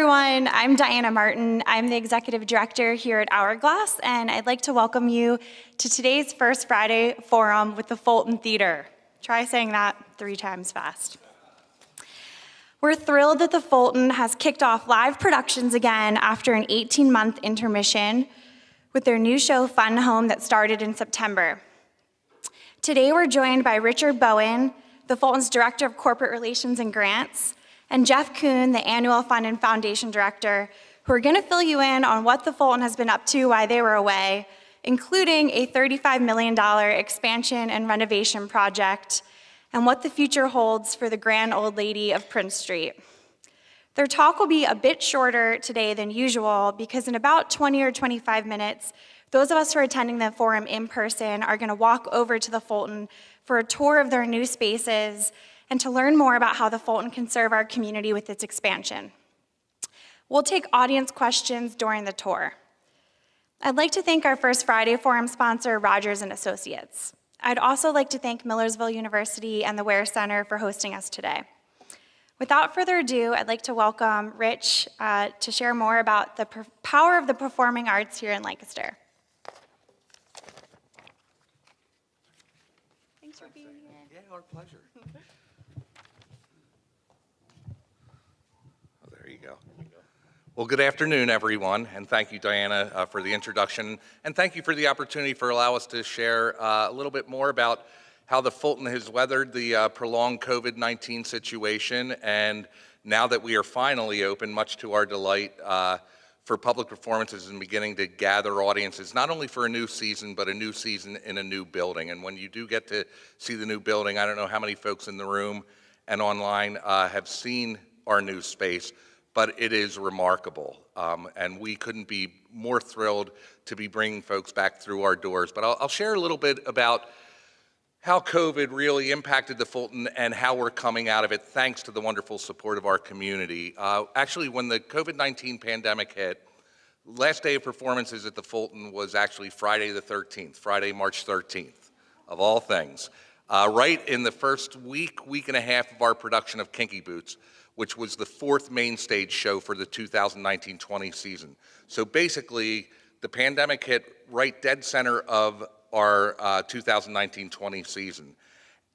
everyone, I'm Diana Martin. I'm the Executive Director here at Hourglass, and I'd like to welcome you to today's First Friday Forum with the Fulton Theatre. Try saying that 3 times fast. We're thrilled that the Fulton has kicked off live productions again after an 18-month intermission with their new show, Fun Home, that started in September. Today we're joined by Richard Bowen, the Fulton's Director of Corporate Relations and Grants, and Jeff Coon, the Annual Fund and Foundation Director, who are going to fill you in on what the Fulton has been up to while they were away, including a $35 million expansion and renovation project, and what the future holds for the grand old lady of Prince Street. Their talk will be a bit shorter today than usual because in about 20 or 25 minutes, those of us who are attending the forum in person are going to walk over to the Fulton for a tour of their new spaces and to learn more about how the Fulton can serve our community with its expansion. We'll take audience questions during the tour. I'd like to thank our First Friday Forum sponsor, Rogers & Associates. I'd also like to thank Millersville University and the Ware Center for hosting us today. Without further ado, I'd like to welcome Rich to share more about the power of the performing arts here in Lancaster. Thanks for being here. Yeah, our pleasure. Oh, there you go. Well, good afternoon, everyone, and thank you, Diana, for the introduction, and thank you for the opportunity for allowing us to share a little bit more about how the Fulton has weathered the prolonged COVID-19 situation, and now that we are finally open, much to our delight, for public performances and beginning to gather audiences, not only for a new season, but a new season in a new building. And when you do get to see the new building, I don't know how many folks in the room and online have seen our new space, but it is remarkable. And we couldn't be more thrilled to be bringing folks back through our doors. But I'll share a little bit about how COVID really impacted the Fulton and how we're coming out of it thanks to the wonderful support of our community. Actually, when the COVID-19 pandemic hit, last day of performances at the Fulton was actually Friday the 13th, Friday, March 13th, of all things. Right in the first week and a half of our production of Kinky Boots, which was the 4th main stage show for the 2019-20 season. So basically, the pandemic hit right dead center of our 2019-20 season.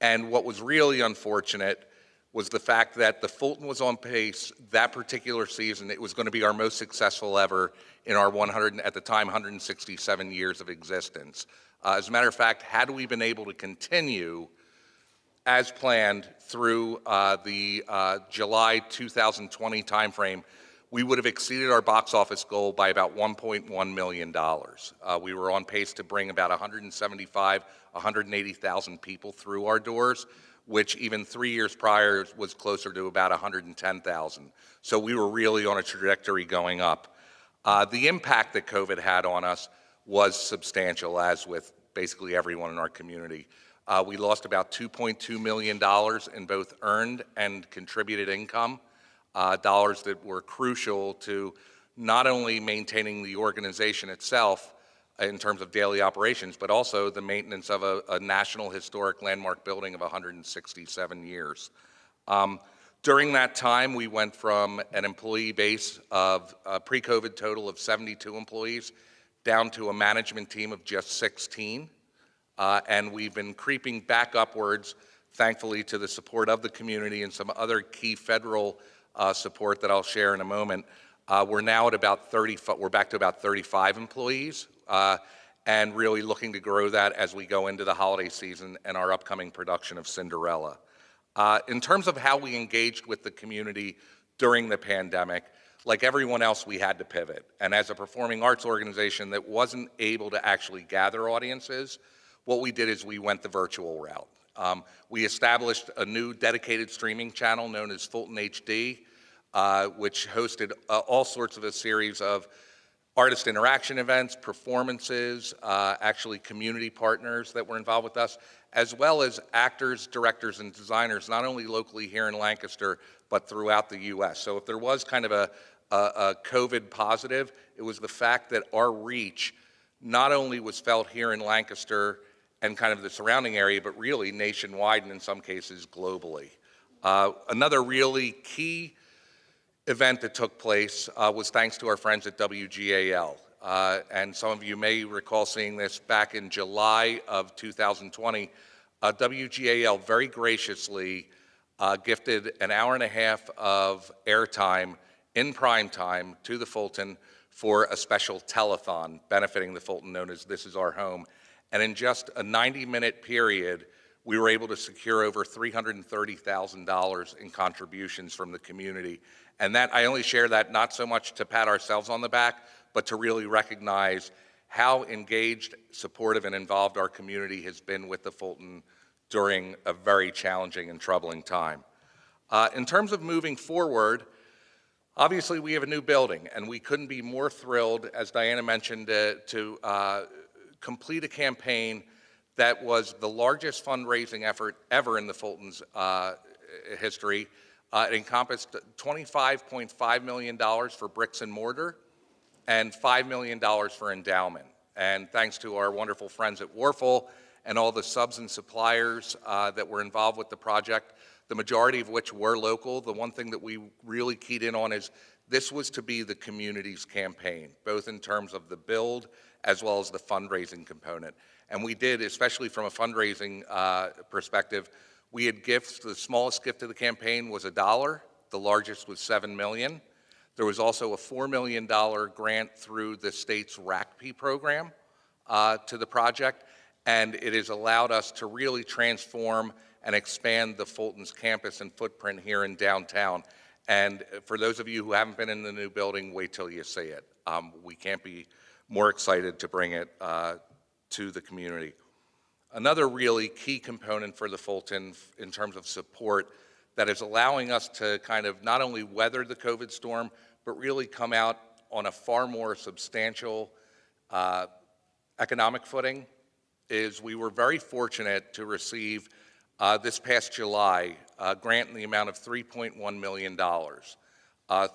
And what was really unfortunate was the fact that the Fulton was on pace that particular season. It was going to be our most successful ever in our 167 years of existence. As a matter of fact, had we been able to continue as planned through the July 2020 timeframe, we would have exceeded our box office goal by about $1.1 million. We were on pace to bring about 180,000 people through our doors, which even 3 years prior was closer to about 110,000. So we were really on a trajectory going up. The impact that COVID had on us was substantial, as with basically everyone in our community. We lost about $2.2 million in both earned and contributed income. Dollars that were crucial to not only maintaining the organization itself in terms of daily operations, but also the maintenance of a national historic landmark building of 167 years. During that time, we went from an employee base of a pre-COVID total of 72 employees down to a management team of just 16. And we've been creeping back upwards, thankfully, to the support of the community and some other key federal support that I'll share in a moment. We're now at about we're back to about 35 employees, and really looking to grow that as we go into the holiday season and our upcoming production of Cinderella. In terms of how we engaged with the community during the pandemic, like everyone else, we had to pivot. And as a performing arts organization that wasn't able to actually gather audiences, what we did is we went the virtual route. We established a new dedicated streaming channel known as Fulton HD, which hosted all sorts of a series of artist interaction events, performances, actually community partners that were involved with us, as well as actors, directors, and designers, not only locally here in Lancaster, but throughout the US. So if there was kind of a COVID positive, it was the fact that our reach not only was felt here in Lancaster and kind of the surrounding area, but really nationwide and in some cases globally. Another really key event that took place was thanks to our friends at WGAL. And some of you may recall seeing this back in July of 2020. WGAL very graciously gifted an hour and a half of airtime in prime time to the Fulton for a special telethon benefiting the Fulton known as This Is Our Home. And in just a 90-minute period, we were able to secure over $330,000 in contributions from the community. And that, I only share that not so much to pat ourselves on the back, but to really recognize how engaged, supportive, and involved our community has been with the Fulton during a very challenging and troubling time. In terms of moving forward, obviously we have a new building, and we couldn't be more thrilled, as Diana mentioned, to complete a campaign that was the largest fundraising effort ever in the Fulton's history. It encompassed $25.5 million for bricks and mortar and $5 million for endowment. And thanks to our wonderful friends at Warfel and all the subs and suppliers that were involved with the project, the majority of which were local, the one thing that we really keyed in on is this was to be the community's campaign, both in terms of the build as well as the fundraising component. And we did, especially from a fundraising perspective, we had gifts. The smallest gift of the campaign was $1. The largest was $7 million. There was also a $4 million grant through the state's RACP program to the project, and it has allowed us to really transform and expand the Fulton's campus and footprint here in downtown. And for those of you who haven't been in the new building, wait till you see it. We can't be more excited to bring it to the community. Another really key component for the Fulton in terms of support that is allowing us to kind of not only weather the COVID storm, but really come out on a far more substantial economic footing is we were very fortunate to receive this past July a grant in the amount of $3.1 million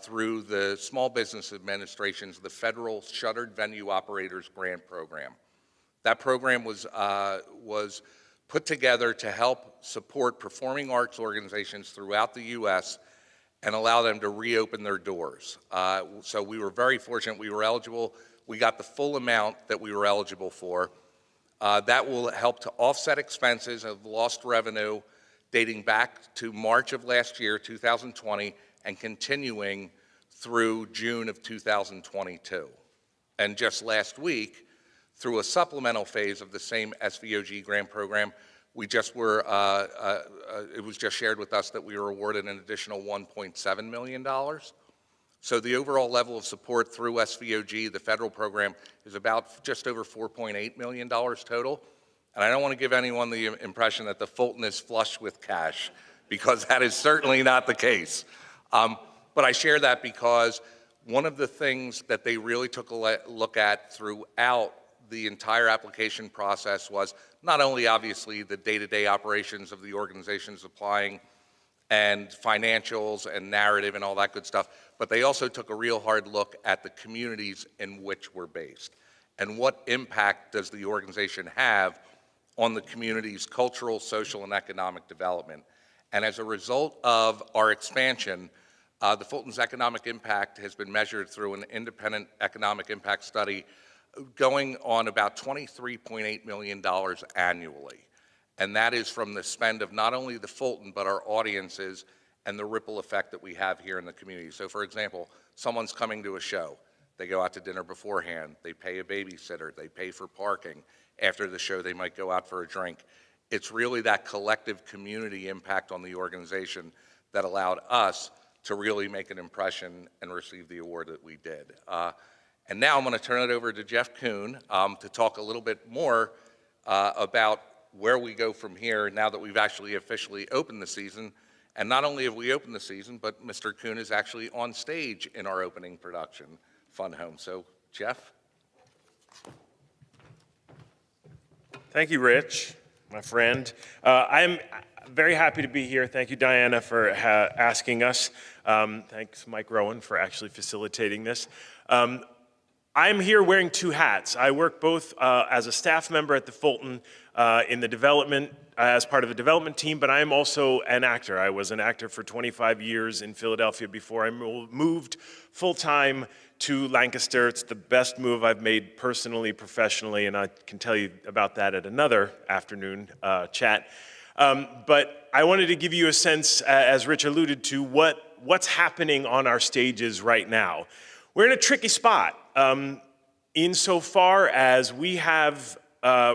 through the Small Business Administration's the Federal Shuttered Venue Operators Grant Program. That program was put together to help support performing arts organizations throughout the U.S. and allow them to reopen their doors. So we were very fortunate. We were eligible. We got the full amount that we were eligible for. That will help to offset expenses of lost revenue dating back to March of last year, 2020, and continuing through June of 2022. And just last week, through a supplemental phase of the same SVOG grant program, we just were, it was just shared with us that we were awarded an additional $1.7 million. So the overall level of support through SVOG, the federal program, is about just over $4.8 million total. And I don't want to give anyone the impression that the Fulton is flush with cash, because that is certainly not the case. But I share that because one of the things that they really took a look at throughout the entire application process was not only obviously the day-to-day operations of the organizations applying and financials and narrative and all that good stuff, but they also took a real hard look at the communities in which we're based and what impact does the organization have on the community's cultural, social, and economic development. And as a result of our expansion, the Fulton's economic impact has been measured through an independent economic impact study going on about $23.8 million annually. And that is from the spend of not only the Fulton, but our audiences and the ripple effect that we have here in the community. So for example, someone's coming to a show. They go out to dinner beforehand. They pay a babysitter. They pay for parking. After the show, they might go out for a drink. It's really that collective community impact on the organization that allowed us to really make an impression and receive the award that we did. And now I'm going to turn it over to Jeff Coon to talk a little bit more about where we go from here now that we've actually officially opened the season. And not only have we opened the season, but Mr. Coon is actually on stage in our opening production, Fun Home. So, Jeff? Thank you, Rich, my friend. I'm very happy to be here. Thank you, Diana, for asking us. Thanks, Mike Rowan, for actually facilitating this. I'm here wearing two hats. I work both as a staff member at the Fulton in the development, as part of the development team, but I am also an actor. I was an actor for 25 years in Philadelphia before I moved full-time to Lancaster. It's the best move I've made personally, professionally, and I can tell you about that at another afternoon chat. But I wanted to give you a sense, as Rich alluded to, what's happening on our stages right now. We're in a tricky spot insofar as we have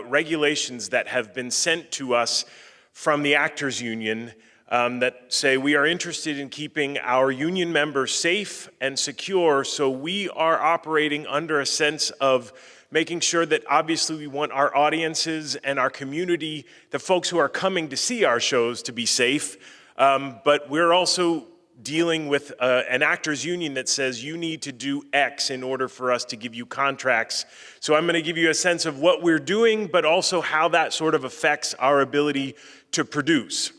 regulations that have been sent to us from the Actors Union that say we are interested in keeping our union members safe and secure, so we are operating under a sense of making sure that obviously we want our audiences and our community, the folks who are coming to see our shows, to be safe, but we're also dealing with an actors union that says you need to do X in order for us to give you contracts. So I'm going to give you a sense of what we're doing, but also how that sort of affects our ability to produce.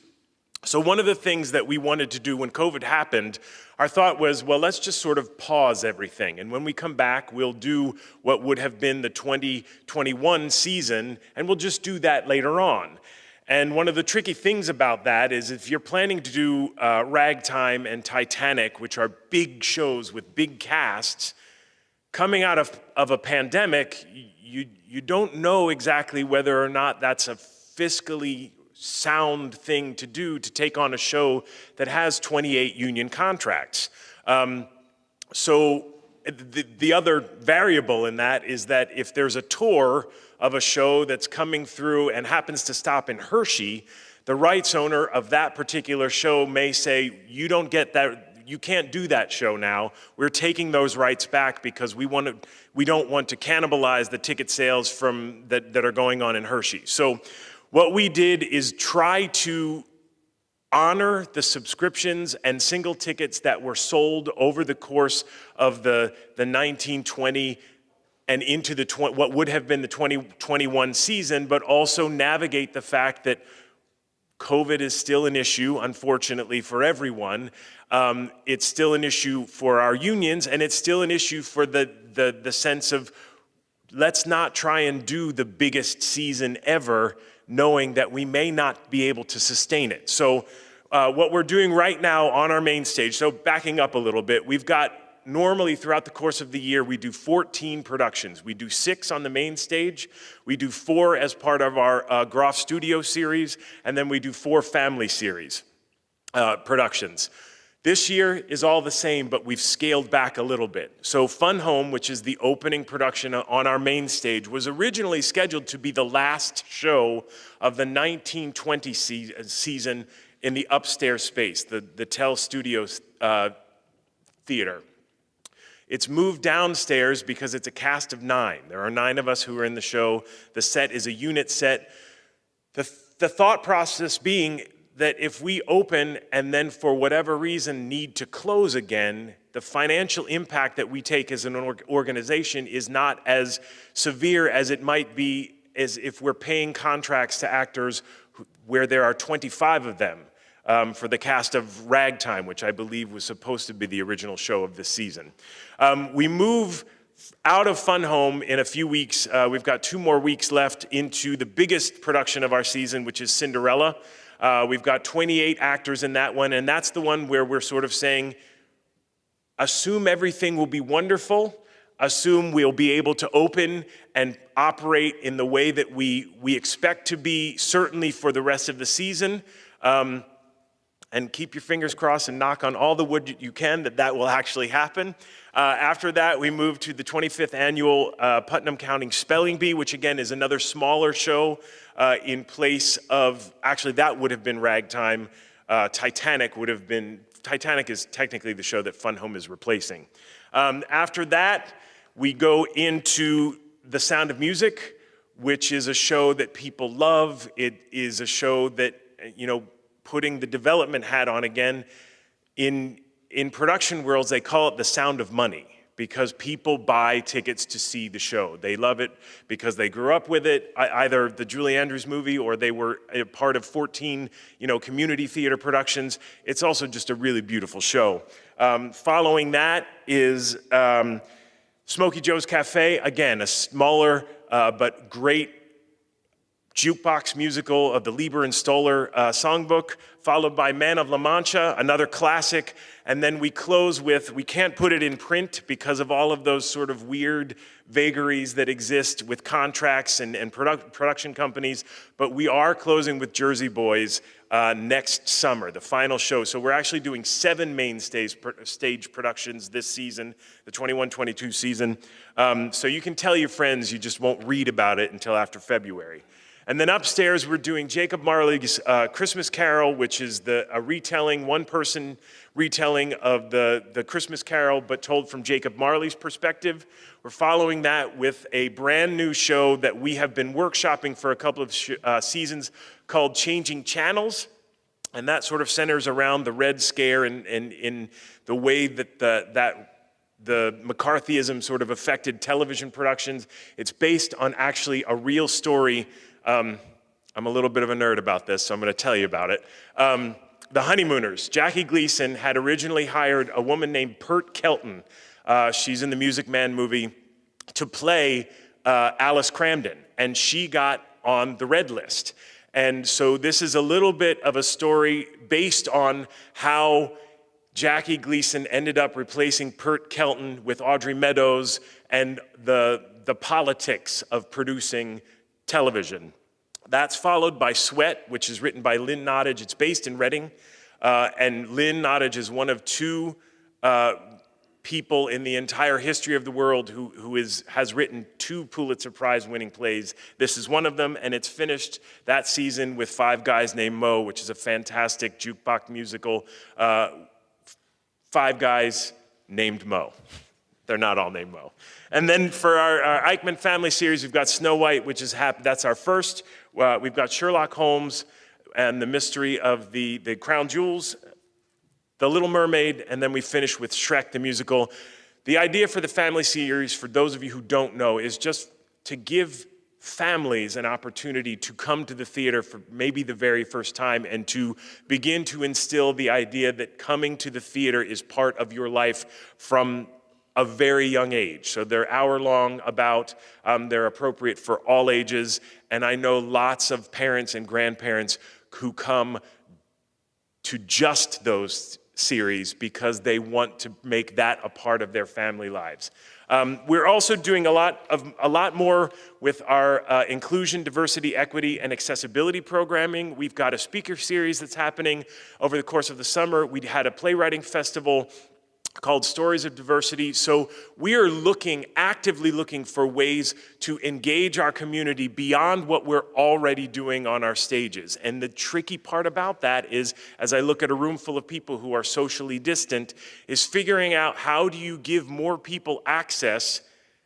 So one of the things that we wanted to do when COVID happened, our thought was, well, let's just sort of pause everything. And when we come back, we'll do what would have been the 2021 season, and we'll just do that later on. And one of the tricky things about that is if you're planning to do Ragtime and Titanic, which are big shows with big casts, coming out of a pandemic, you don't know exactly whether or not that's a fiscally sound thing to do to take on a show that has 28 union contracts. So the other variable in that is that if there's a tour of a show that's coming through and happens to stop in Hershey, the rights owner of that particular show may say, you don't get that, you can't do that show now. We're taking those rights back because we don't want to cannibalize the ticket sales from that are going on in Hershey. So what we did is try to honor the subscriptions and single tickets that were sold over the course of the 1920 and into what would have been the 2021 season, but also navigate the fact that COVID is still an issue, unfortunately, for everyone. It's still an issue for our unions, and it's still an issue for the sense of let's not try and do the biggest season ever, knowing that we may not be able to sustain it. So what we're doing right now on our main stage, so backing up a little bit, we've got normally throughout the course of the year, we do 14 productions. We do 6 on the main stage, we do 4 as part of our Groff Studio series, and then we do 4 family series productions. This year is all the same, but we've scaled back a little bit. So Fun Home, which is the opening production on our main stage, was originally scheduled to be the last show of the 1920 season in the upstairs space, the Tell Studios Theater. It's moved downstairs because it's a cast of 9. There are 9 of us who are in the show. The set is a unit set. The thought process being that if we open and then for whatever reason need to close again, the financial impact that we take as an organization is not as severe as it might be as if we're paying contracts to actors where there are 25 of them. For the cast of Ragtime, which I believe was supposed to be the original show of this season. We move out of Fun Home in a few weeks. We've got 2 more weeks left into the biggest production of our season, which is Cinderella. We've got 28 actors in that one, and that's the one where we're sort of saying, assume everything will be wonderful, assume we'll be able to open and operate in the way that we expect to be, certainly for the rest of the season. And keep your fingers crossed and knock on all the wood you can that will actually happen. After that, we move to the 25th annual Putnam County Spelling Bee, which again is another smaller show in place of, actually that would have been Ragtime. Titanic is technically the show that Fun Home is replacing. After that, we go into The Sound of Music, which is a show that people love. It is a show that, putting the development hat on again, in production worlds, they call it the sound of money because people buy tickets to see the show. They love it because they grew up with it, either the Julie Andrews movie or they were a part of 14, community theater productions. It's also just a really beautiful show. Following that is Smokey Joe's Cafe, again, a smaller but great jukebox musical of the Lieber and Stoller songbook, followed by Man of La Mancha, another classic, and then we close with, we can't put it in print because of all of those sort of weird vagaries that exist with contracts and production companies, but we are closing with Jersey Boys next summer, the final show. So we're actually doing 7 main stage productions this season, the 21-22 season. So you can tell your friends, you just won't read about it until after February. And then upstairs, we're doing Jacob Marley's Christmas Carol, which is a retelling, one-person retelling of the Christmas Carol, but told from Jacob Marley's perspective. We're following that with a brand new show that we have been workshopping for a couple of seasons called Changing Channels. And that sort of centers around the Red Scare and in the way that the McCarthyism sort of affected television productions. It's based on actually a real story. I'm a little bit of a nerd about this, so I'm going to tell you about it. The Honeymooners. Jackie Gleason had originally hired a woman named Pert Kelton. She's in the Music Man movie, to play Alice Cramden, and she got on the red list. And so this is a little bit of a story based on how Jackie Gleason ended up replacing Pert Kelton with Audrey Meadows and the politics of producing television. That's followed by Sweat, which is written by Lynn Nottage. It's based in Reading, and Lynn Nottage is one of 2 people in the entire history of the world who has written 2 Pulitzer Prize-winning plays. This is one of them, and it's finished that season with 5 Guys Named Mo, which is a fantastic jukebox musical. 5 Guys Named Mo. They're not all named Mo. And then for our Eichmann family series, we've got Snow White, which is that's our first. We've got Sherlock Holmes and the mystery of the Crown Jewels, The Little Mermaid, and then we finish with Shrek the musical. The idea for the family series, for those of you who don't know, is just to give families an opportunity to come to the theater for maybe the very first time and to begin to instill the idea that coming to the theater is part of your life from a very young age. So they're hour-long they're appropriate for all ages, and I know lots of parents and grandparents who come to just those series because they want to make that a part of their family lives. We're also doing a lot more with our inclusion, diversity, equity, and accessibility programming. We've got a speaker series that's happening over the course of the summer. We had a playwriting festival called Stories of Diversity. So we are actively looking for ways to engage our community beyond what we're already doing on our stages. And the tricky part about that is, as I look at a room full of people who are socially distant, is figuring out how do you give more people access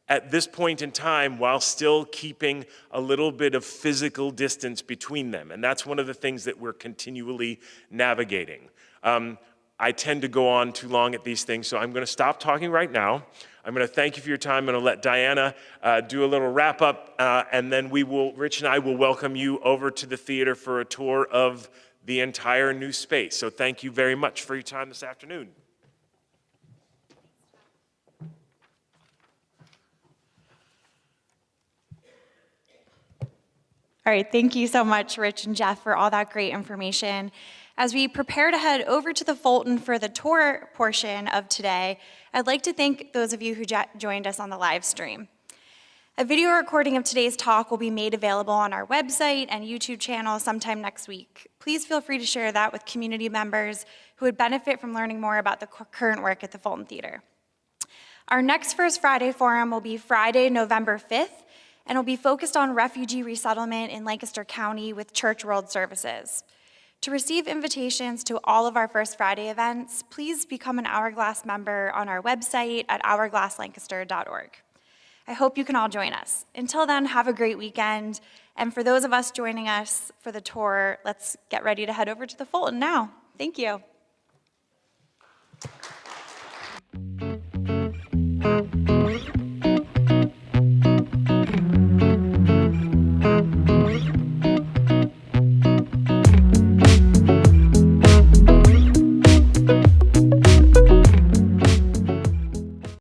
at this point in time while still keeping a little bit of physical distance between them. And that's one of the things that we're continually navigating. I tend to go on too long at these things, so I'm going to stop talking right now. I'm going to thank you for your time. I'm going to let Diana do a little wrap-up, and then Rich and I will welcome you over to the theater for a tour of the entire new space. So thank you very much for your time this afternoon. All right, thank you so much, Rich and Jeff, for all that great information. As we prepare to head over to the Fulton for the tour portion of today, I'd like to thank those of you who joined us on the live stream. A video recording of today's talk will be made available on our website and YouTube channel sometime next week. Please feel free to share that with community members who would benefit from learning more about the current work at the Fulton Theatre. Our next First Friday Forum will be Friday, November 5th, and will be focused on refugee resettlement in Lancaster County with Church World Services. To receive invitations to all of our First Friday events, please become an Hourglass member on our website at hourglasslancaster.org. I hope you can all join us. Until then, have a great weekend. And for those of us joining us for the tour, let's get ready to head over to the Fulton now. Thank you.